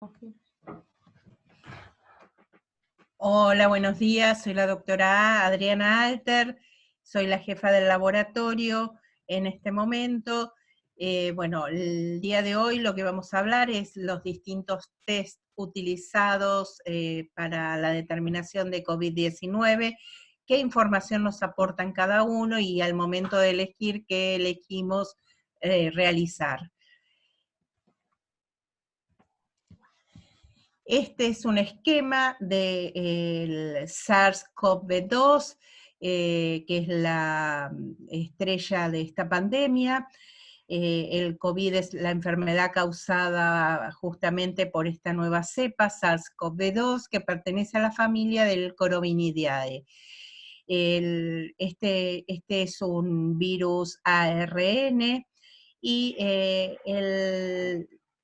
Ok. Hola, buenos días. Soy la doctora Adriana Alter, soy la jefa del laboratorio en este momento. Bueno, el día de hoy lo que vamos a hablar es los distintos test utilizados para la determinación de COVID-19, qué información nos aportan cada uno y al momento de elegir qué elegimos realizar. Este es un esquema del SARS-CoV-2, que es la estrella de esta pandemia. El COVID es la enfermedad causada justamente por esta nueva cepa, SARS-CoV-2, que pertenece a la familia del Coroviridae. Este es un virus ARN y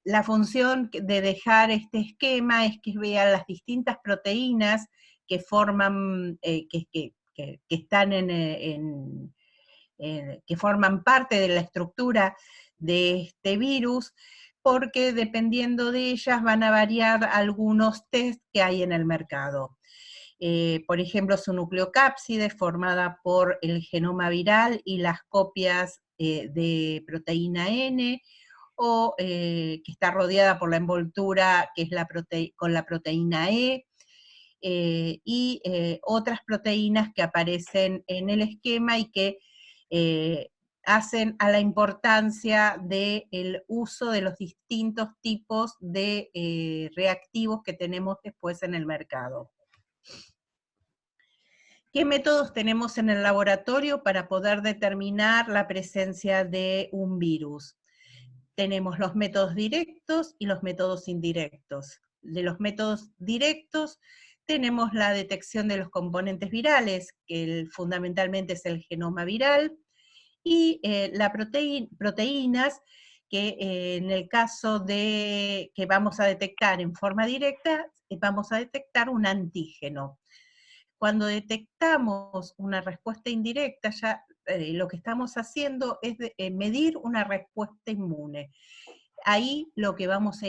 la función de dejar este esquema es que vean las distintas proteínas que forman, que están que forman parte de la estructura de este virus, porque dependiendo de ellas van a variar algunos test que hay en el mercado. Por ejemplo, su nucleocápside formada por el genoma viral y las copias de proteína N, o que está rodeada por la envoltura que es con la proteína E, y otras proteínas que aparecen en el esquema y que hacen a la importancia del uso de los distintos tipos de reactivos que tenemos después en el mercado. ¿Qué métodos tenemos en el laboratorio para poder determinar la presencia de un virus? Tenemos los métodos directos y los métodos indirectos. De los métodos directos tenemos la detección de los componentes virales, que fundamentalmente es el genoma viral, y las proteínas, que en el caso de que vamos a detectar en forma directa, vamos a detectar un antígeno. Cuando detectamos una respuesta indirecta, ya lo que estamos haciendo es medir una respuesta inmune. Ahí lo que vamos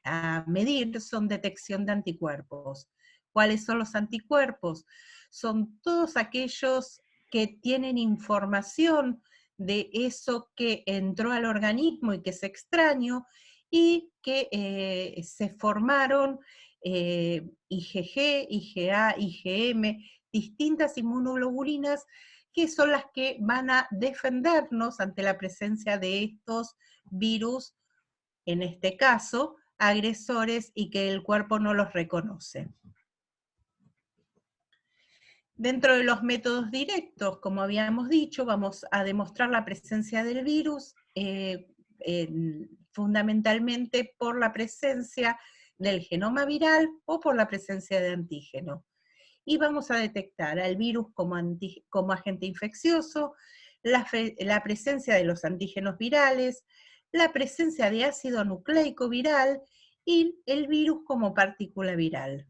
a medir son detección de anticuerpos. ¿Cuáles son los anticuerpos? Son todos aquellos que tienen información de eso que entró al organismo y que es extraño, y que se formaron IgG, IgA, IgM, distintas inmunoglobulinas que son las que van a defendernos ante la presencia de estos virus, en este caso, agresores, y que el cuerpo no los reconoce. Dentro de los métodos directos, como habíamos dicho, vamos a demostrar la presencia del virus, fundamentalmente por la presencia del genoma viral o por la presencia de antígeno. Y vamos a detectar al virus como agente infeccioso, la presencia de los antígenos virales, la presencia de ácido nucleico viral y el virus como partícula viral.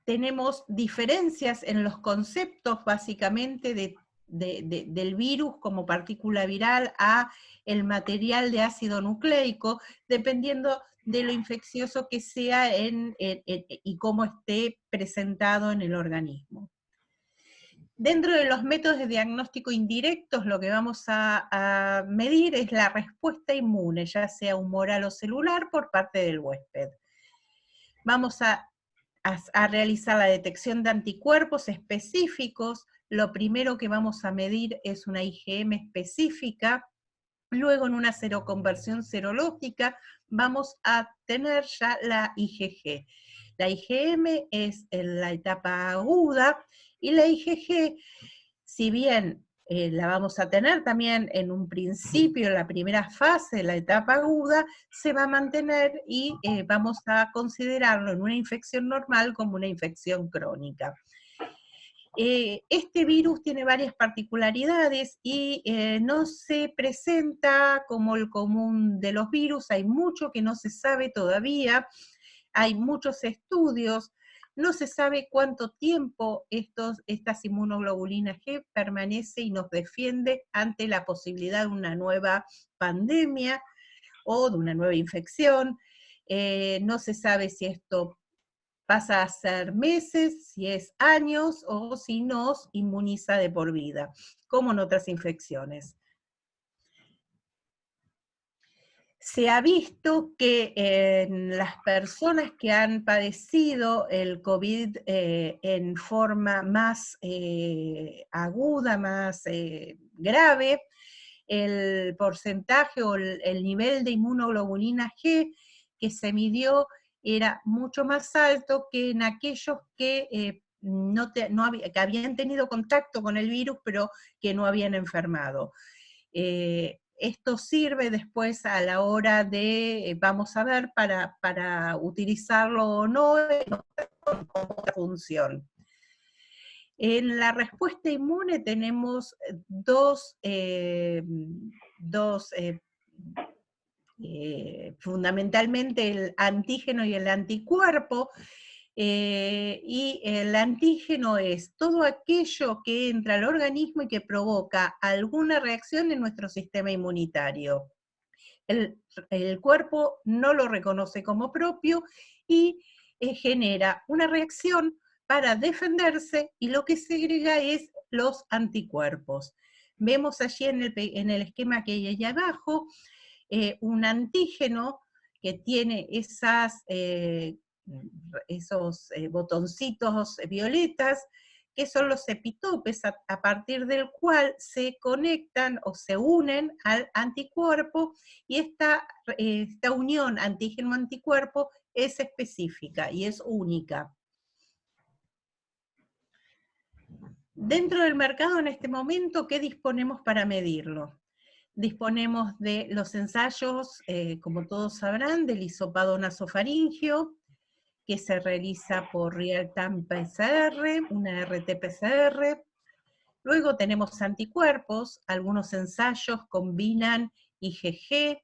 Tenemos diferencias en los conceptos básicamente del virus como partícula viral a el material de ácido nucleico, dependiendo de lo infeccioso que sea y cómo esté presentado en el organismo. Dentro de los métodos de diagnóstico indirectos, lo que vamos a medir es la respuesta inmune, ya sea humoral o celular, por parte del huésped. Vamos a realizar la detección de anticuerpos específicos. Lo primero que vamos a medir es una IgM específica. Luego, en una seroconversión serológica, vamos a tener ya la IgG. La IgM es en la etapa aguda, y la IgG, si bien la vamos a tener también en un principio, en la primera fase de la etapa aguda, se va a mantener y vamos a considerarlo en una infección normal como una infección crónica. Este virus tiene varias particularidades y no se presenta como el común de los virus. Hay mucho que no se sabe todavía, hay muchos estudios, no se sabe cuánto tiempo estas inmunoglobulinas G permanece y nos defiende ante la posibilidad de una nueva pandemia, o de una nueva infección. No se sabe si esto pasa a ser meses, si es años, o si nos inmuniza de por vida, como en otras infecciones. Se ha visto que en las personas que han padecido el COVID en forma más aguda, más grave, el porcentaje o el nivel de inmunoglobulina G que se midió era mucho más alto que en aquellos que, que habían tenido contacto con el virus, pero que no habían enfermado. Esto sirve después a la hora de, vamos a ver, para utilizarlo o no con otra función. En la respuesta inmune tenemos fundamentalmente el antígeno y el anticuerpo, y el antígeno es todo aquello que entra al organismo y que provoca alguna reacción en nuestro sistema inmunitario. El cuerpo no lo reconoce como propio y genera una reacción para defenderse, y lo que segrega es los anticuerpos. Vemos allí en el esquema que hay ahí abajo, un antígeno que tiene esos botoncitos violetas, que son los epitopes, a partir del cual se conectan o se unen al anticuerpo, y esta unión antígeno-anticuerpo es específica y es única. Dentro del mercado en este momento, ¿qué disponemos para medirlo? Disponemos de los ensayos, como todos sabrán, del hisopado nasofaringio, que se realiza por real-time PCR, una RT-PCR. Luego tenemos anticuerpos, algunos ensayos combinan IgG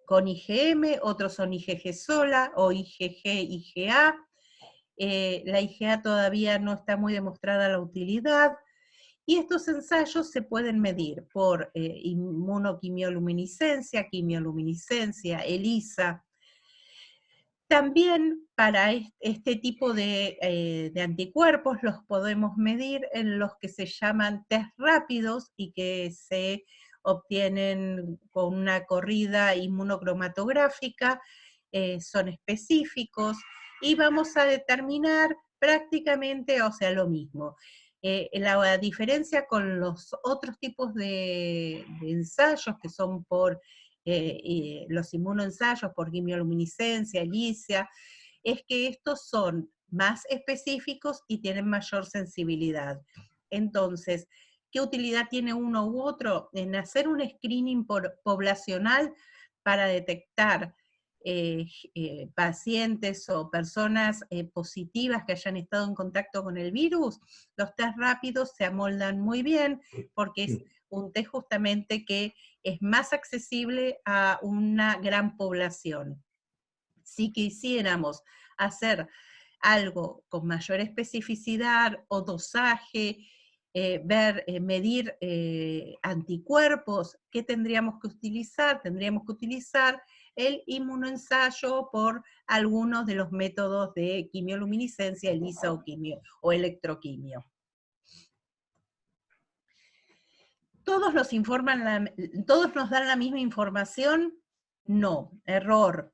con IgM, otros son IgG sola o IgG-IgA. La IgA todavía no está muy demostrada la utilidad, y estos ensayos se pueden medir por inmunoquimioluminiscencia, quimioluminiscencia, ELISA. También para este tipo de anticuerpos los podemos medir en los que se llaman test rápidos y que se obtienen con una corrida inmunocromatográfica, son específicos, y vamos a determinar prácticamente, o sea, lo mismo. La diferencia con los otros tipos de ensayos que son por los inmunoensayos por quimioluminiscencia, ELISA, es que estos son más específicos y tienen mayor sensibilidad. Entonces, ¿qué utilidad tiene uno u otro? En hacer un screening poblacional para detectar pacientes o personas positivas que hayan estado en contacto con el virus, los test rápidos se amoldan muy bien, porque es un test justamente que es más accesible a una gran población. Si quisiéramos hacer algo con mayor especificidad o dosaje, medir anticuerpos, ¿qué tendríamos que utilizar? Tendríamos que utilizar el inmunoensayo por algunos de los métodos de quimioluminiscencia, ELISA o electroquimio. ¿Todos nos dan la misma información? No, error.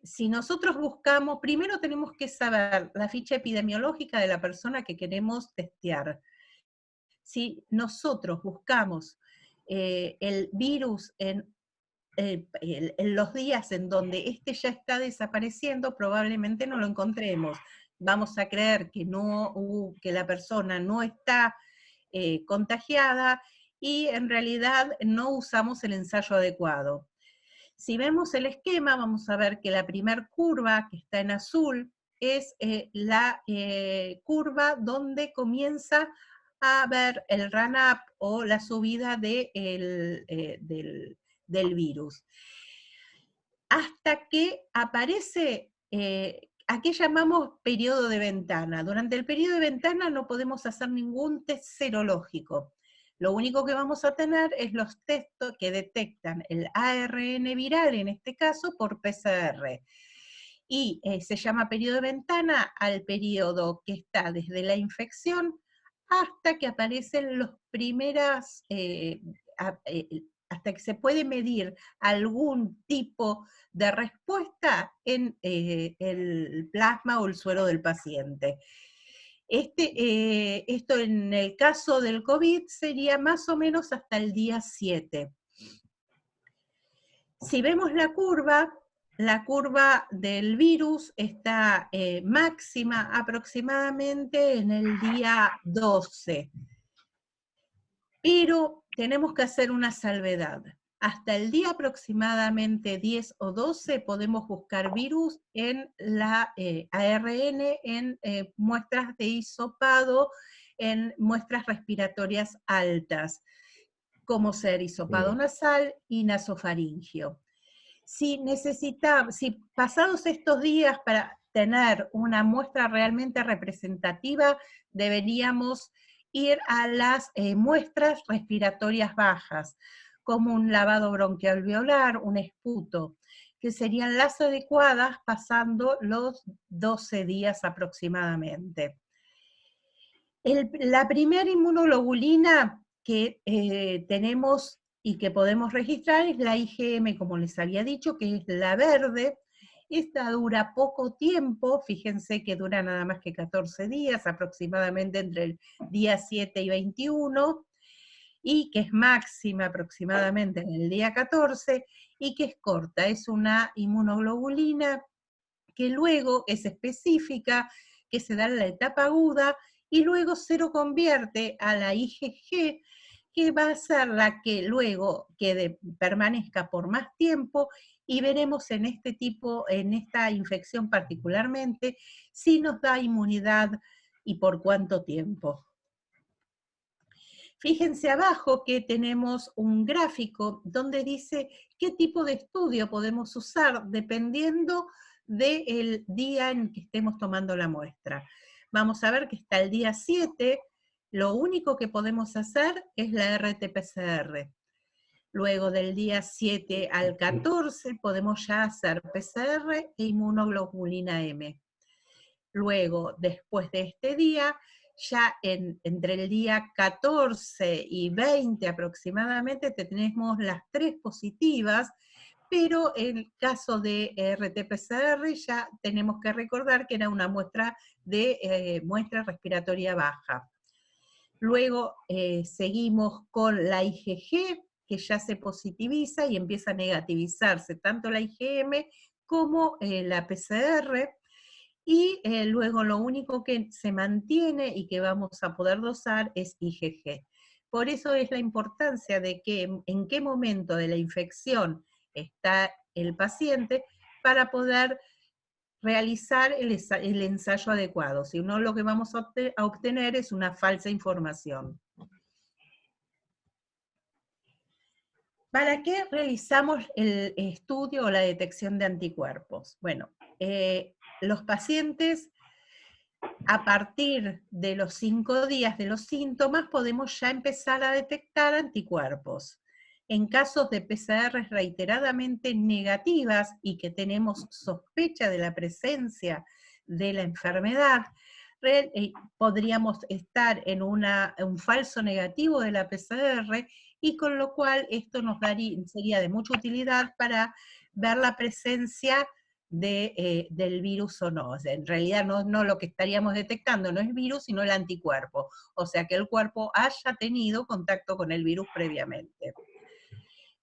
Si nosotros buscamos, primero tenemos que saber la ficha epidemiológica de la persona que queremos testear. Si nosotros buscamos el virus en los días en donde este ya está desapareciendo, probablemente no lo encontremos. Vamos a creer que la persona no está contagiada, y en realidad no usamos el ensayo adecuado. Si vemos el esquema, vamos a ver que la primer curva, que está en azul, es la curva donde comienza a ver el run-up o la subida del virus. Hasta que aparece, ¿a qué llamamos periodo de ventana? Durante el periodo de ventana no podemos hacer ningún test serológico. Lo único que vamos a tener es los textos que detectan el ARN viral, en este caso, por PCR. Y se llama periodo de ventana al periodo que está desde la infección hasta que aparecen los primeras, hasta que se puede medir algún tipo de respuesta en el plasma o el suero del paciente. Esto en el caso del COVID sería más o menos hasta el día 7. Si vemos la curva del virus está máxima aproximadamente en el día 12. Pero tenemos que hacer una salvedad. Hasta el día aproximadamente 10 o 12 podemos buscar virus en la ARN, en muestras de hisopado, en muestras respiratorias altas, como ser hisopado nasal y nasofaringio. Si pasados estos días para tener una muestra realmente representativa, deberíamos ir a las muestras respiratorias bajas, como un lavado bronquialveolar, un esputo, que serían las adecuadas pasando los 12 días aproximadamente. La primera inmunoglobulina que tenemos y que podemos registrar es la IgM, como les había dicho, que es la verde. Esta dura poco tiempo, fíjense que dura nada más que 14 días, aproximadamente entre el día 7 y 21, y que es máxima aproximadamente en el día 14, y que es corta, es una inmunoglobulina que luego es específica, que se da en la etapa aguda, y luego se lo convierte a la IgG, que va a ser la que luego permanezca por más tiempo, y veremos en esta infección particularmente, si nos da inmunidad y por cuánto tiempo. Fíjense abajo que tenemos un gráfico donde dice qué tipo de estudio podemos usar dependiendo del día en que estemos tomando la muestra. Vamos a ver que hasta el día 7, lo único que podemos hacer es la RT-PCR. Luego del día 7 al 14 podemos ya hacer PCR e inmunoglobulina M. Luego, después de este día, ya entre el día 14 y 20 aproximadamente tenemos las 3 positivas, pero en el caso de RT-PCR ya tenemos que recordar que era una muestra respiratoria baja. Luego seguimos con la IgG, que ya se positiviza y empieza a negativizarse tanto la IgM como la PCR, y luego lo único que se mantiene y que vamos a poder dosar es IgG. Por eso es la importancia de que en qué momento de la infección está el paciente para poder realizar el ensayo adecuado. Si no, lo que vamos a obtener es una falsa información. ¿Para qué realizamos el estudio o la detección de anticuerpos? Bueno, los pacientes, a partir de los 5 días de los síntomas, podemos ya empezar a detectar anticuerpos. En casos de PCR reiteradamente negativas y que tenemos sospecha de la presencia de la enfermedad, podríamos estar en un falso negativo de la PCR, y con lo cual esto sería de mucha utilidad para ver la presencia del virus o no. O sea, en realidad no lo que estaríamos detectando no es virus, sino el anticuerpo. O sea, que el cuerpo haya tenido contacto con el virus previamente.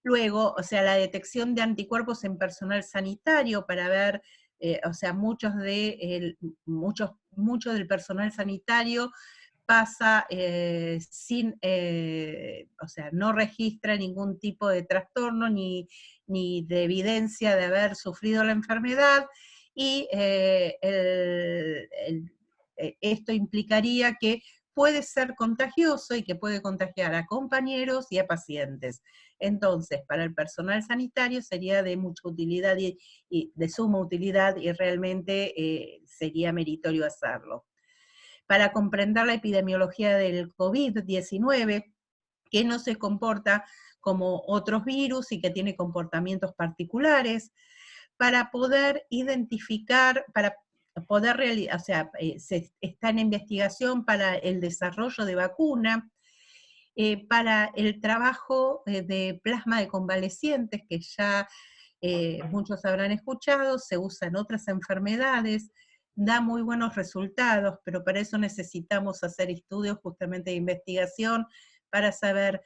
Luego, o sea, la detección de anticuerpos en personal sanitario para ver, o sea, mucho del personal sanitario pasa o sea, no registra ningún tipo de trastorno ni de evidencia de haber sufrido la enfermedad, y esto implicaría que puede ser contagioso y que puede contagiar a compañeros y a pacientes. Entonces, para el personal sanitario sería de mucha utilidad y de suma utilidad, y realmente sería meritorio hacerlo. Para comprender la epidemiología del COVID-19, que no se comporta como otros virus y que tiene comportamientos particulares, para poder identificar, para poder realizar, o sea, está en investigación para el desarrollo de vacuna, para el trabajo de plasma de convalecientes, que ya muchos habrán escuchado, se usa en otras enfermedades, da muy buenos resultados, pero para eso necesitamos hacer estudios justamente de investigación para saber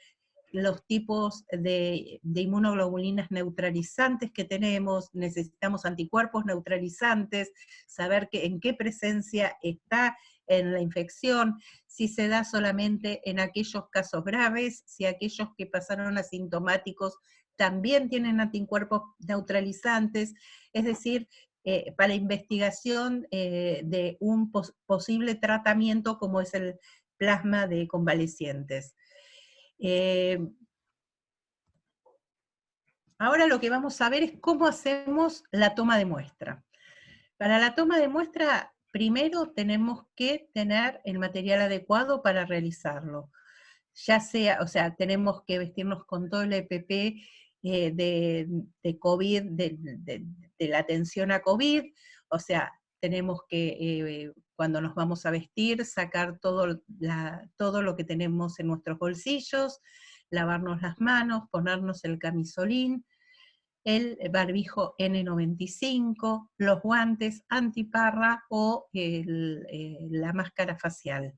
los tipos de inmunoglobulinas neutralizantes que tenemos, necesitamos anticuerpos neutralizantes, saber en qué presencia está en la infección, si se da solamente en aquellos casos graves, si aquellos que pasaron asintomáticos también tienen anticuerpos neutralizantes, es decir, para investigación de un posible tratamiento como es el plasma de convalecientes. Ahora lo que vamos a ver es cómo hacemos la toma de muestra. Para la toma de muestra, primero tenemos que tener el material adecuado para realizarlo. Ya sea, o sea, tenemos que vestirnos con todo el EPP de COVID, de la atención a COVID, o sea, tenemos que, cuando nos vamos a vestir, sacar todo lo que tenemos en nuestros bolsillos, lavarnos las manos, ponernos el camisolín, el barbijo N95, los guantes antiparra o la máscara facial.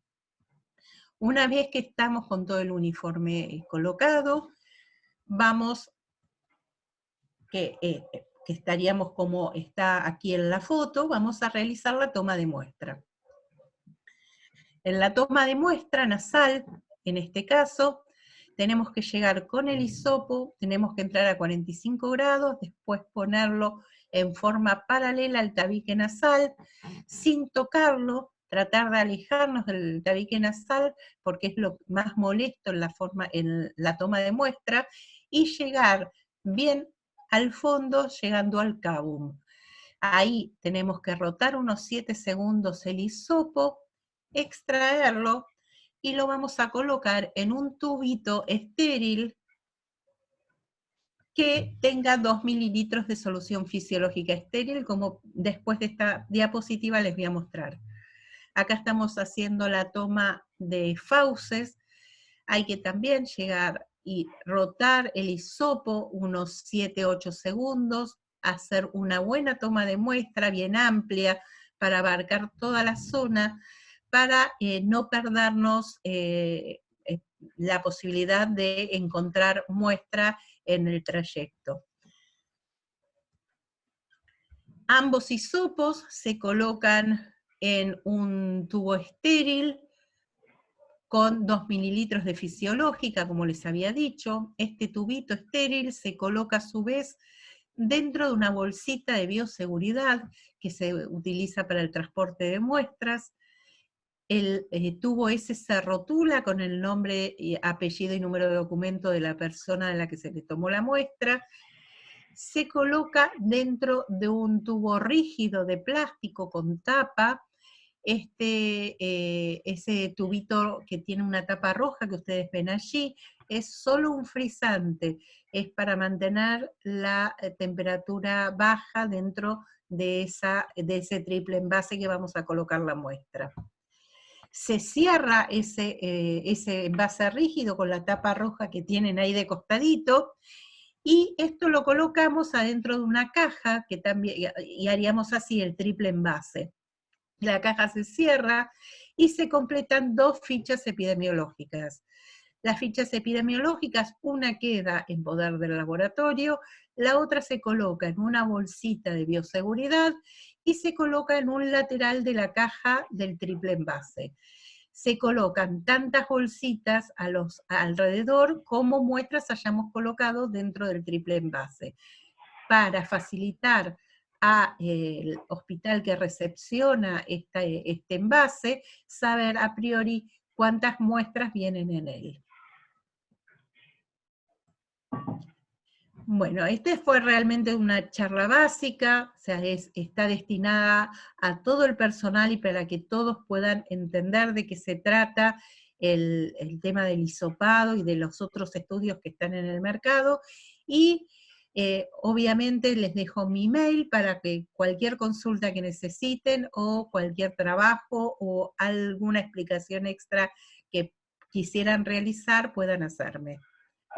Una vez que estamos con todo el uniforme colocado, vamos, que estaríamos como está aquí en la foto, vamos a realizar la toma de muestra. En la toma de muestra nasal, en este caso, tenemos que llegar con el hisopo, tenemos que entrar a 45 grados, después ponerlo en forma paralela al tabique nasal, sin tocarlo, tratar de alejarnos del tabique nasal, porque es lo más molesto en la toma de muestra, y llegar bien al fondo, llegando al cabum. Ahí tenemos que rotar unos 7 segundos el hisopo, extraerlo, y lo vamos a colocar en un tubito estéril que tenga 2 mililitros de solución fisiológica estéril, como después de esta diapositiva les voy a mostrar. Acá estamos haciendo la toma de fauces, hay que también llegar y rotar el hisopo unos 7-8 segundos, hacer una buena toma de muestra bien amplia para abarcar toda la zona, para no perdernos la posibilidad de encontrar muestra en el trayecto. Ambos hisopos se colocan en un tubo estéril con 2 mililitros de fisiológica, como les había dicho. Este tubito estéril se coloca a su vez dentro de una bolsita de bioseguridad que se utiliza para el transporte de muestras. El tubo ese se rotula con el nombre, apellido y número de documento de la persona de la que se le tomó la muestra. Se coloca dentro de un tubo rígido de plástico con tapa. Ese tubito que tiene una tapa roja que ustedes ven allí es solo un frisante, es para mantener la temperatura baja dentro de ese triple envase que vamos a colocar la muestra. Se cierra ese envase rígido con la tapa roja que tienen ahí de costadito, y esto lo colocamos adentro de una caja, que también, y haríamos así el triple envase. La caja se cierra y se completan 2 fichas epidemiológicas. Las fichas epidemiológicas, una queda en poder del laboratorio, la otra se coloca en una bolsita de bioseguridad y se coloca en un lateral de la caja del triple envase. Se colocan tantas bolsitas alrededor como muestras hayamos colocado dentro del triple envase, para facilitar al hospital que recepciona este envase saber a priori cuántas muestras vienen en él. Bueno, esta fue realmente una charla básica, o sea, está destinada a todo el personal y para que todos puedan entender de qué se trata el tema del hisopado y de los otros estudios que están en el mercado, y obviamente les dejo mi mail para que cualquier consulta que necesiten o cualquier trabajo o alguna explicación extra que quisieran realizar puedan hacerme.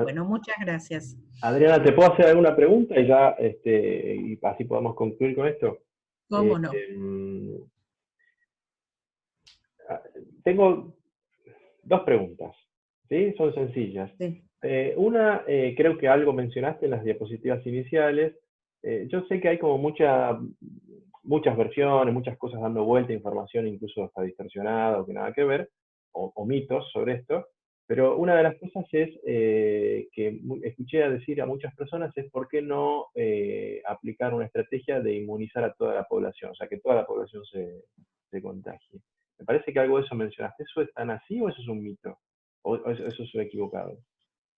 Bueno, muchas gracias. Adriana, ¿te puedo hacer alguna pregunta y ya y así podemos concluir con esto? ¿Cómo no? Tengo dos preguntas, ¿sí? Son sencillas. Sí. Una, creo que algo mencionaste en las diapositivas iniciales. Yo sé que hay como muchas versiones, muchas cosas dando vuelta, información incluso hasta distorsionada o que nada que ver, o mitos sobre esto. Pero una de las cosas es que escuché a decir a muchas personas es por qué no aplicar una estrategia de inmunizar a toda la población, o sea, que toda la población se contagie. Me parece que algo de eso mencionaste. ¿Eso es tan así o eso es un mito? ¿O eso es equivocado?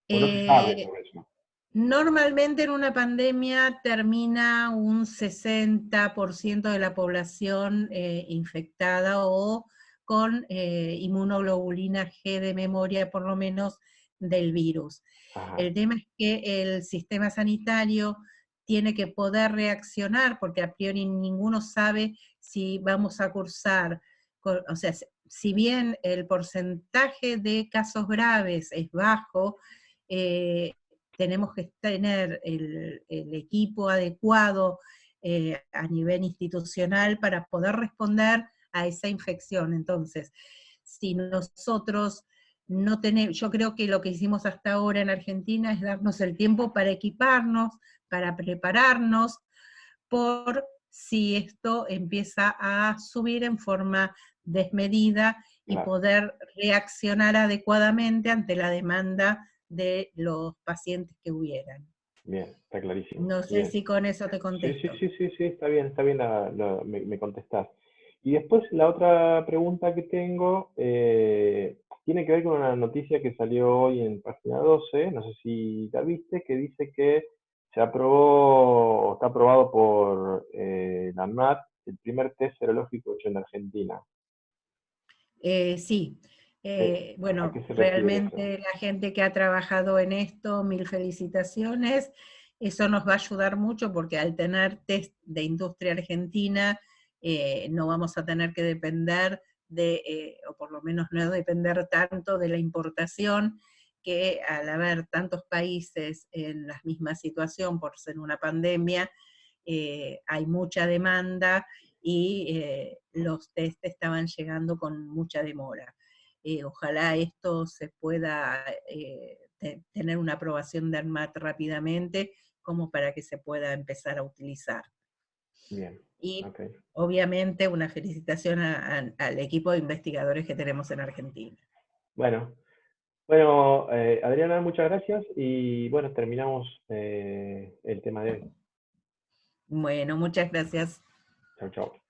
¿O no se sabe Eh, sobre eso? Normalmente en una pandemia termina un 60% de la población infectada o con inmunoglobulina G de memoria, por lo menos, del virus. Ajá, El tema es que el sistema sanitario tiene que poder reaccionar, porque a priori ninguno sabe si vamos a cursar, o sea, si bien el porcentaje de casos graves es bajo, tenemos que tener el equipo adecuado a nivel institucional para poder responder a esa infección. Entonces, si nosotros no tenemos, yo creo que lo que hicimos hasta ahora en Argentina es darnos el tiempo para equiparnos, para prepararnos, por si esto empieza a subir en forma desmedida y claro. poder reaccionar adecuadamente ante la demanda de los pacientes que hubieran. Bien, está clarísimo. No sé Bien. si con eso te Sí, sí, contesto. sí, sí, sí, está bien me contestás. Y después la otra pregunta que tengo tiene que ver con una noticia que salió hoy en página 12, no sé si la viste, que dice que se aprobó, o está aprobado por la ANMAT, el primer test serológico hecho en Argentina. Sí, ¿A bueno, qué se refiere eso? realmente la gente que ha trabajado en esto, mil felicitaciones. Eso nos va a ayudar mucho porque al tener test de industria argentina, no vamos a tener que depender de, o por lo menos no depender tanto de la importación, que al haber tantos países en la misma situación por ser una pandemia, hay mucha demanda y los test estaban llegando con mucha demora. Ojalá esto se pueda tener una aprobación de ANMAT rápidamente, como para que se pueda empezar a utilizar. Bien, Y ok. obviamente una felicitación al equipo de investigadores que tenemos en Argentina. Bueno, bueno, Adriana, muchas gracias y bueno, terminamos el tema de hoy. Bueno, muchas gracias. Chau, chau.